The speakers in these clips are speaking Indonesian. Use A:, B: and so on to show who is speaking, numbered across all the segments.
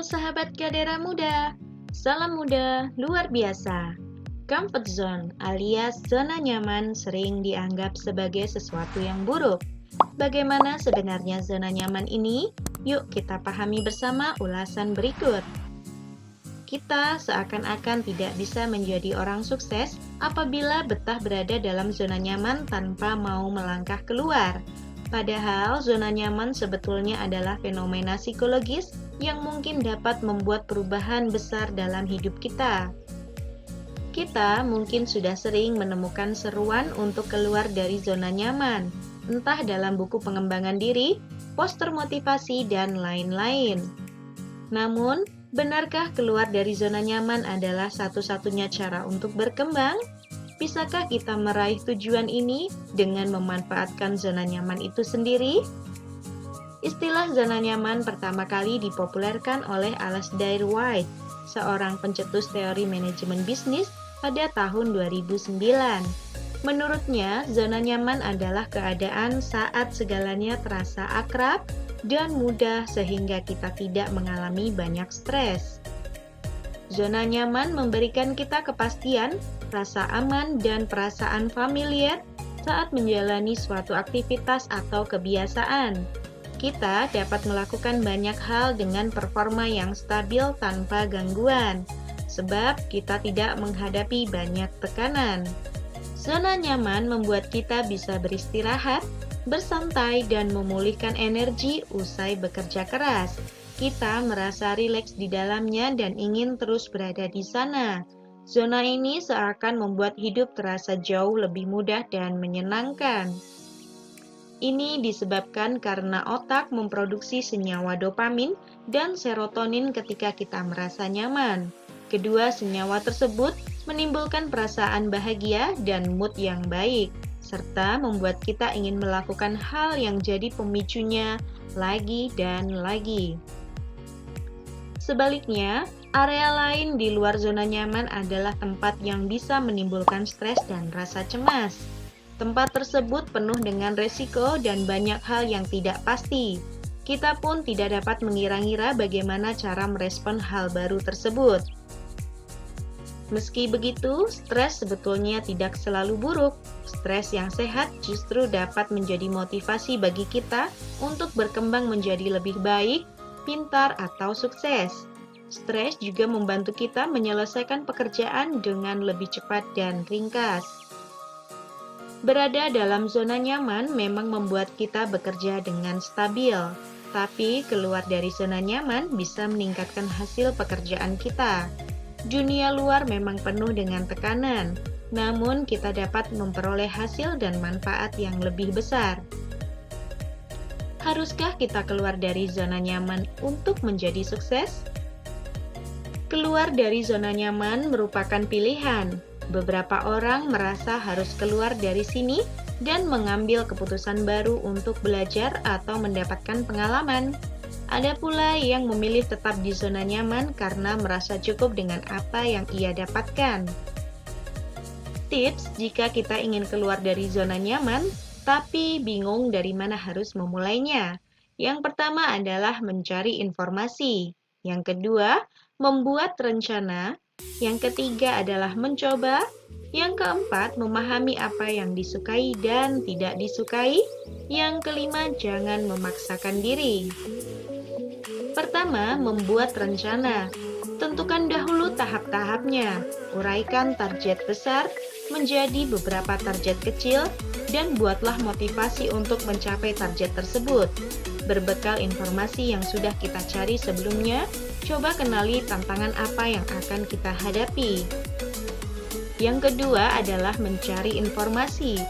A: sahabat Kadera Muda, salam muda luar biasa. Comfort zone alias zona nyaman sering dianggap sebagai sesuatu yang buruk. Bagaimana sebenarnya zona nyaman ini? Yuk kita pahami bersama ulasan berikut. Kita seakan-akan tidak bisa menjadi orang sukses apabila betah berada dalam zona nyaman tanpa mau melangkah keluar. Padahal zona nyaman sebetulnya adalah fenomena psikologis yang mungkin dapat membuat perubahan besar dalam hidup kita. Kita mungkin sudah sering menemukan seruan untuk keluar dari zona nyaman, entah dalam buku pengembangan diri, poster motivasi, dan lain-lain. Namun, benarkah keluar dari zona nyaman adalah satu-satunya cara untuk berkembang? Bisakah kita meraih tujuan ini dengan memanfaatkan zona nyaman itu sendiri? Istilah zona nyaman pertama kali dipopulerkan oleh Alasdair White, seorang pencetus teori manajemen bisnis pada tahun 2009. Menurutnya, zona nyaman adalah keadaan saat segalanya terasa akrab dan mudah sehingga kita tidak mengalami banyak stres. Zona nyaman memberikan kita kepastian, rasa aman, dan perasaan familiar saat menjalani suatu aktivitas atau kebiasaan. Kita dapat melakukan banyak hal dengan performa yang stabil tanpa gangguan, sebab kita tidak menghadapi banyak tekanan. Zona nyaman membuat kita bisa beristirahat, bersantai, dan memulihkan energi usai bekerja keras. Kita merasa rileks di dalamnya dan ingin terus berada di sana. Zona ini seakan membuat hidup terasa jauh lebih mudah dan menyenangkan. Ini disebabkan karena otak memproduksi senyawa dopamin dan serotonin ketika kita merasa nyaman. Kedua senyawa tersebut menimbulkan perasaan bahagia dan mood yang baik, serta membuat kita ingin melakukan hal yang jadi pemicunya lagi dan lagi. Sebaliknya, area lain di luar zona nyaman adalah tempat yang bisa menimbulkan stres dan rasa cemas. Tempat tersebut penuh dengan resiko dan banyak hal yang tidak pasti. Kita pun tidak dapat mengira-ngira bagaimana cara merespon hal baru tersebut. Meski begitu, stres sebetulnya tidak selalu buruk. Stres yang sehat justru dapat menjadi motivasi bagi kita untuk berkembang menjadi lebih baik, pintar, atau sukses. Stres juga membantu kita menyelesaikan pekerjaan dengan lebih cepat dan ringkas. Berada dalam zona nyaman memang membuat kita bekerja dengan stabil, tapi keluar dari zona nyaman bisa meningkatkan hasil pekerjaan kita. Dunia luar memang penuh dengan tekanan, namun kita dapat memperoleh hasil dan manfaat yang lebih besar. Haruskah kita keluar dari zona nyaman untuk menjadi sukses? Keluar dari zona nyaman merupakan pilihan. Beberapa orang merasa harus keluar dari sini dan mengambil keputusan baru untuk belajar atau mendapatkan pengalaman. Ada pula yang memilih tetap di zona nyaman karena merasa cukup dengan apa yang ia dapatkan. Tips jika kita ingin keluar dari zona nyaman, tapi bingung dari mana harus memulainya. Yang pertama adalah mencari informasi. Yang kedua, membuat rencana. Yang ketiga adalah mencoba. Yang keempat, memahami apa yang disukai dan tidak disukai. Yang kelima, jangan memaksakan diri. Pertama, membuat rencana. Tentukan dahulu tahap-tahapnya. Uraikan target besar menjadi beberapa target kecil dan buatlah motivasi untuk mencapai target tersebut. Berbekal informasi yang sudah kita cari sebelumnya, coba kenali tantangan apa yang akan kita hadapi. Yang kedua adalah mencari informasi.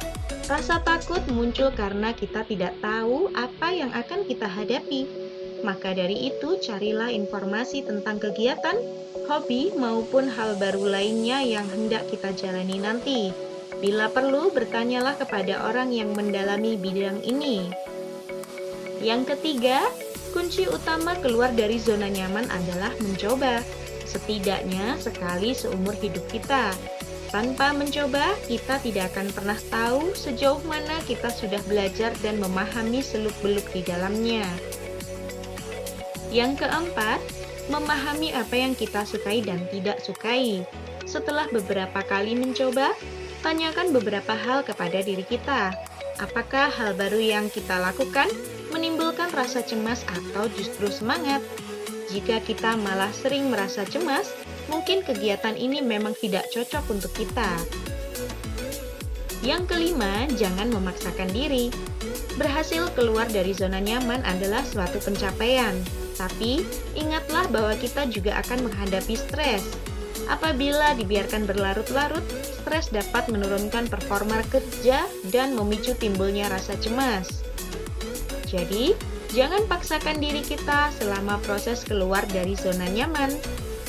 A: Rasa takut muncul karena kita tidak tahu apa yang akan kita hadapi. Maka dari itu, carilah informasi tentang kegiatan, hobi, maupun hal baru lainnya yang hendak kita jalani nanti. Bila perlu, bertanyalah kepada orang yang mendalami bidang ini. Yang ketiga, kunci utama keluar dari zona nyaman adalah mencoba. Setidaknya sekali seumur hidup kita. Tanpa mencoba, kita tidak akan pernah tahu sejauh mana kita sudah belajar dan memahami seluk-beluk di dalamnya. Yang keempat, memahami apa yang kita sukai dan tidak sukai. Setelah beberapa kali mencoba, tanyakan beberapa hal kepada diri kita. Apakah hal baru yang kita lakukan menimbulkan rasa cemas atau justru semangat? Jika kita malah sering merasa cemas, mungkin kegiatan ini memang tidak cocok untuk kita. Yang kelima, jangan memaksakan diri. Berhasil keluar dari zona nyaman adalah suatu pencapaian, tapi ingatlah bahwa kita juga akan menghadapi stres. Apabila dibiarkan berlarut-larut, stres dapat menurunkan performa kerja dan memicu timbulnya rasa cemas. Jadi, jangan paksakan diri kita selama proses keluar dari zona nyaman.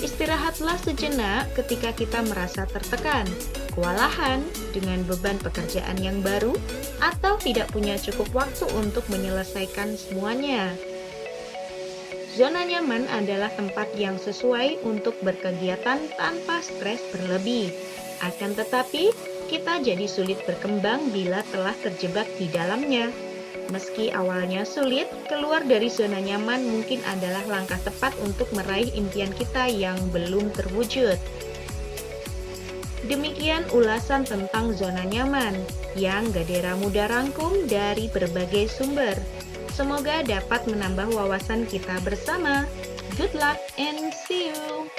A: Istirahatlah sejenak ketika kita merasa tertekan, kewalahan dengan beban pekerjaan yang baru, atau tidak punya cukup waktu untuk menyelesaikan semuanya. Zona nyaman adalah tempat yang sesuai untuk berkegiatan tanpa stres berlebih. Akan tetapi, kita jadi sulit berkembang bila telah terjebak di dalamnya. Meski awalnya sulit, keluar dari zona nyaman mungkin adalah langkah tepat untuk meraih impian kita yang belum terwujud. Demikian ulasan tentang zona nyaman yang Gadera Muda rangkum dari berbagai sumber. Semoga dapat menambah wawasan kita bersama. Good luck and see you!